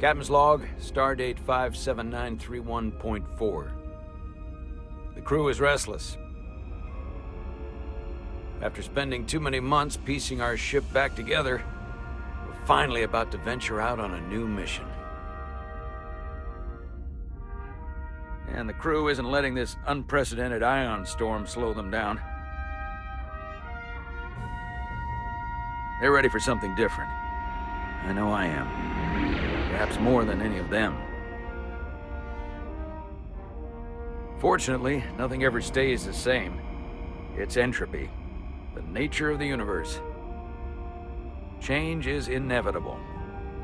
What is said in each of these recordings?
Captain's log, stardate 57931.4. The crew is restless. After spending too many months piecing our ship back together, we're finally about to venture out on a new mission. And the crew isn't letting this unprecedented ion storm slow them down. They're ready for something different. I know I am. Perhaps more than any of them. Fortunately, nothing ever stays the same. It's entropy, the nature of the universe. Change is inevitable.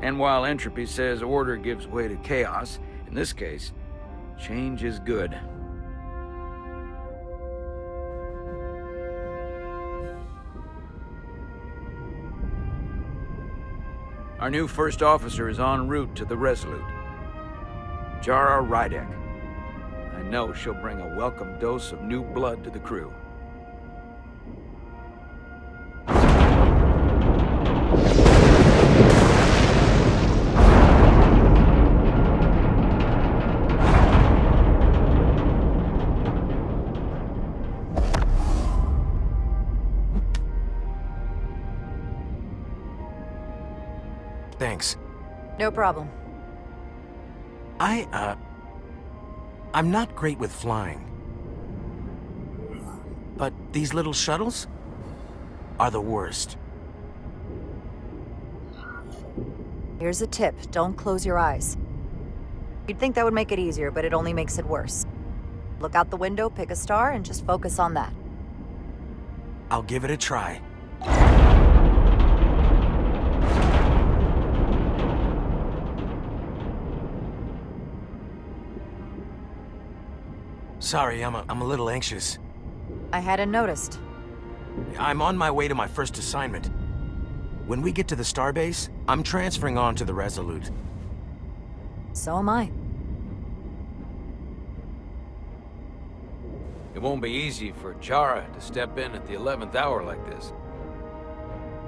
And while entropy says order gives way to chaos, in this case, change is good. Our new first officer is en route to the Resolute. Jara Rydek. I know she'll bring a welcome dose of new blood to the crew. Thanks. No problem. I'm not great with flying. But these little shuttles are the worst. Here's a tip. Don't close your eyes. You'd think that would make it easier, but it only makes it worse. Look out the window, pick a star, and just focus on that. I'll give it a try. Sorry, I'm a little anxious. I hadn't noticed. I'm on my way to my first assignment. When we get to the starbase, I'm transferring on to the Resolute. So am I. It won't be easy for Jara to step in at the 11th hour like this.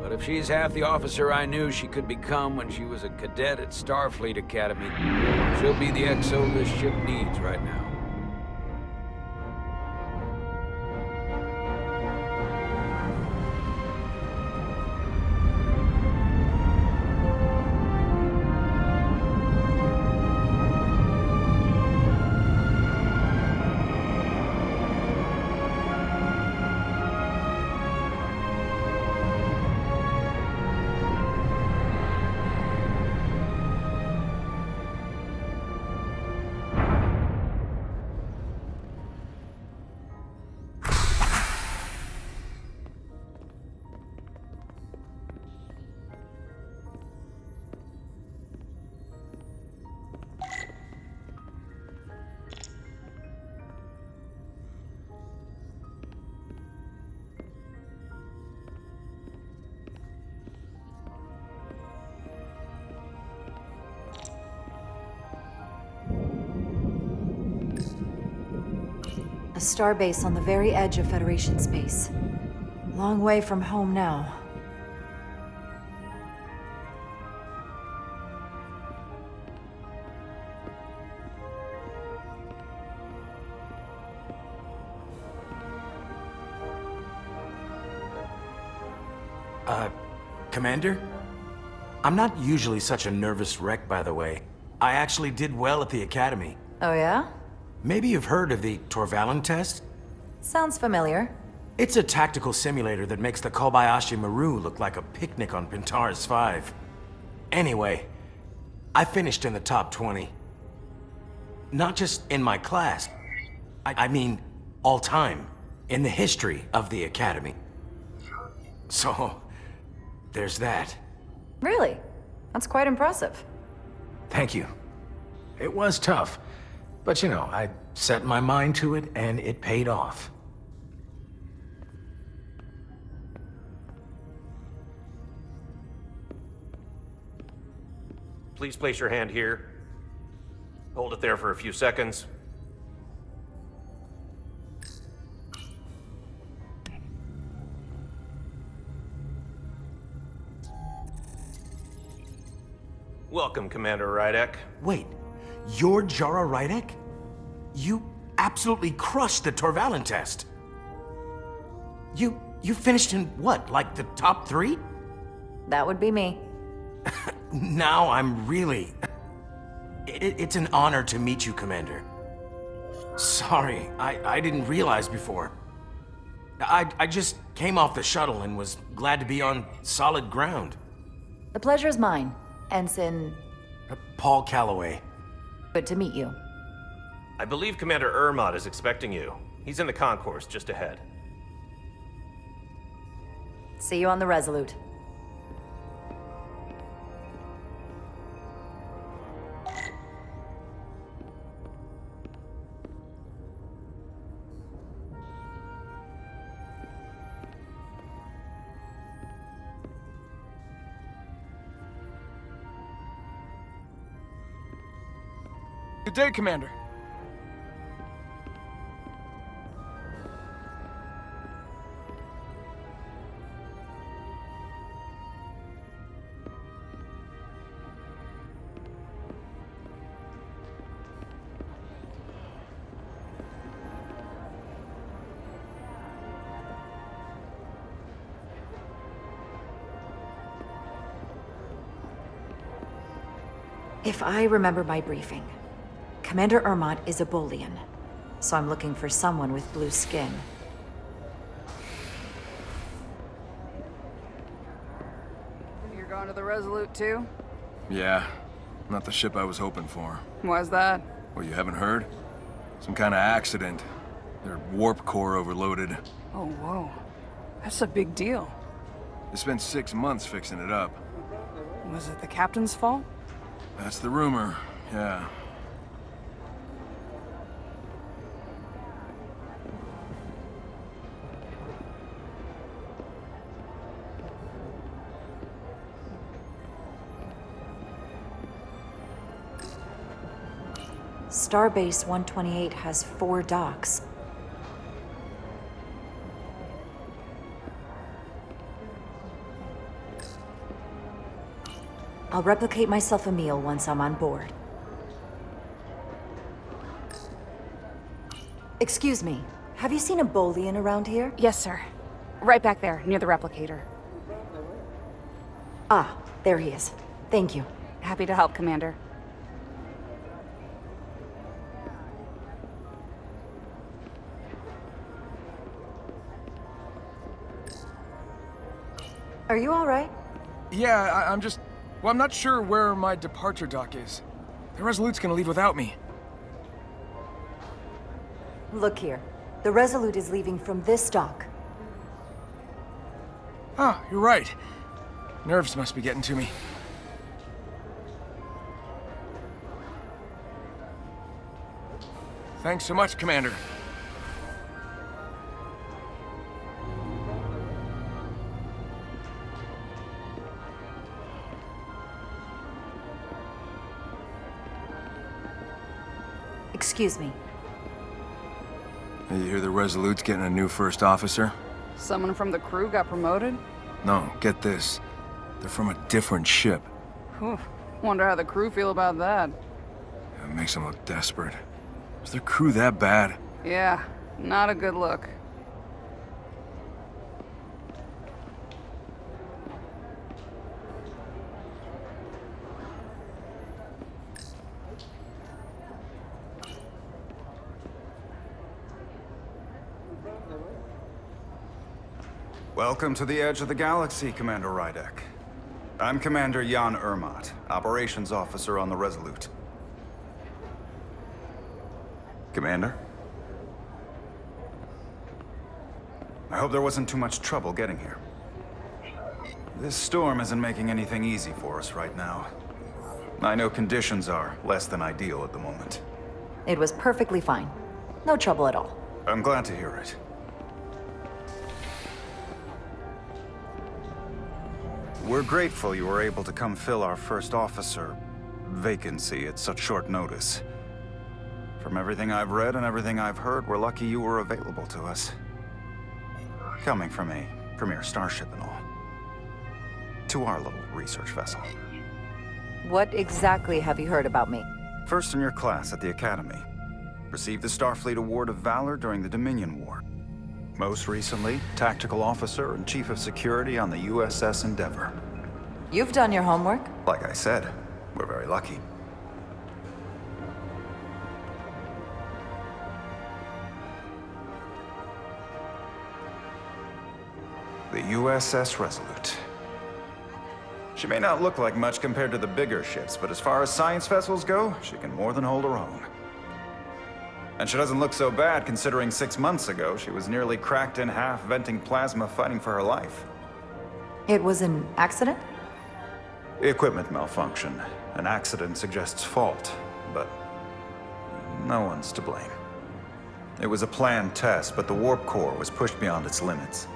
But if she's half the officer I knew she could become when she was a cadet at Starfleet Academy, she'll be the XO this ship needs right now. A starbase on the very edge of Federation space. Long way from home now. Commander? I'm not usually such a nervous wreck, by the way. I actually did well at the Academy. Oh yeah? Maybe you've heard of the Torvalin test? Sounds familiar. It's a tactical simulator that makes the Kobayashi Maru look like a picnic on Pintaris 5. Anyway, I finished in the top 20. Not just in my class. I mean, all time. In the history of the Academy. So, there's that. Really? That's quite impressive. Thank you. It was tough. But you know, I set my mind to it and it paid off. Please place your hand here. Hold it there for a few seconds. Welcome, Commander Rydek. Wait, you're Jara Rydek? You absolutely crushed the Torvalin test. You finished in what, like the top 3? That would be me. Now I'm really... It's an honor to meet you, Commander. Sorry, I didn't realize before. I just came off the shuttle and was glad to be on solid ground. The pleasure is mine, Ensign. Paul Calloway. Good to meet you. I believe Commander Ermot is expecting you. He's in the concourse just ahead. See you on the Resolute. Good day, Commander. If I remember my briefing, Commander Ermot is a Bolian, so I'm looking for someone with blue skin. You're going to the Resolute too? Yeah, not the ship I was hoping for. Why's that? Well, you haven't heard? Some kind of accident. Their warp core overloaded. Oh, whoa. That's a big deal. They spent 6 months fixing it up. Was it the captain's fault? That's the rumor, yeah. Starbase 128 has 4 docks. I'll replicate myself a meal once I'm on board. Excuse me, have you seen a Bolian around here? Yes, sir. Right back there, near the replicator. Ah, there he is. Thank you. Happy to help, Commander. Are you all right? Yeah, I'm just... Well, I'm not sure where my departure dock is. The Resolute's gonna leave without me. Look here. The Resolute is leaving from this dock. Ah, you're right. Nerves must be getting to me. Thanks so much, Commander. Excuse me. Hey, you hear the Resolute's getting a new first officer? Someone from the crew got promoted? No, get this. They're from a different ship. Whew. Wonder how the crew feel about that. It makes them look desperate. Is their crew that bad? Yeah, not a good look. Welcome to the edge of the galaxy, Commander Rydek. I'm Commander Jan Ermot, Operations Officer on the Resolute. Commander? I hope there wasn't too much trouble getting here. This storm isn't making anything easy for us right now. I know conditions are less than ideal at the moment. It was perfectly fine. No trouble at all. I'm glad to hear it. We're grateful you were able to come fill our first officer vacancy at such short notice. From everything I've read and everything I've heard, we're lucky you were available to us. Coming from a premier starship and all. To our little research vessel. What exactly have you heard about me? First in your class at the Academy. Received the Starfleet Award of Valor during the Dominion War. Most recently, Tactical Officer and Chief of Security on the USS Endeavor. You've done your homework. Like I said, we're very lucky. The USS Resolute. She may not look like much compared to the bigger ships, but as far as science vessels go, she can more than hold her own. And she doesn't look so bad considering 6 months ago, she was nearly cracked in half, venting plasma, fighting for her life. It was an accident? Equipment malfunction. An accident suggests fault, but no one's to blame. It was a planned test, but the warp core was pushed beyond its limits.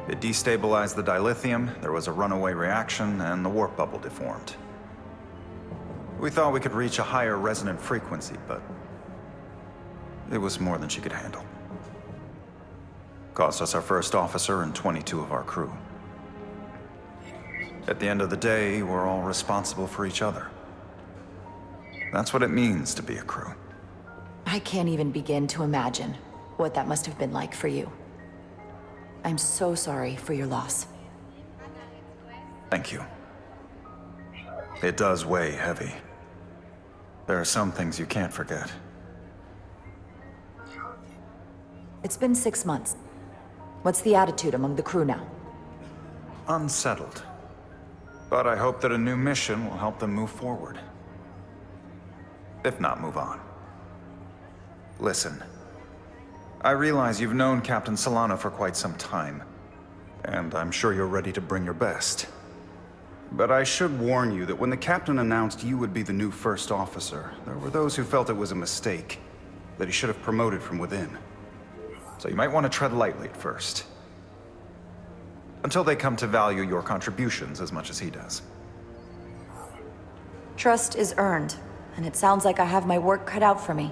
It destabilized the dilithium, there was a runaway reaction, and the warp bubble deformed. We thought we could reach a higher resonant frequency, but it was more than she could handle. Cost us our first officer and 22 of our crew. At the end of the day, we're all responsible for each other. That's what it means to be a crew. I can't even begin to imagine what that must have been like for you. I'm so sorry for your loss. Thank you. It does weigh heavy. There are some things you can't forget. It's been 6 months. What's the attitude among the crew now? Unsettled. But I hope that a new mission will help them move forward. If not, move on. Listen. I realize you've known Captain Solano for quite some time, and I'm sure you're ready to bring your best. But I should warn you that when the captain announced you would be the new first officer, there were those who felt it was a mistake, that he should have promoted from within. So you might want to tread lightly at first. Until they come to value your contributions as much as he does. Trust is earned, and it sounds like I have my work cut out for me.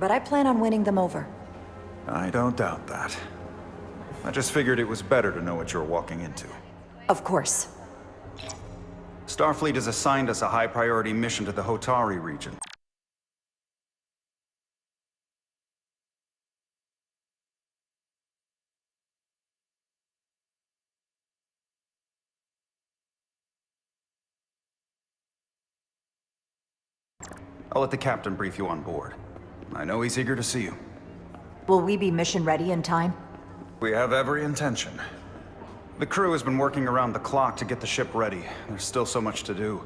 But I plan on winning them over. I don't doubt that. I just figured it was better to know what you're walking into. Of course. Starfleet has assigned us a high-priority mission to the Hotari region. I'll let the captain brief you on board. I know he's eager to see you. Will we be mission ready in time? We have every intention. The crew has been working around the clock to get the ship ready. There's still so much to do.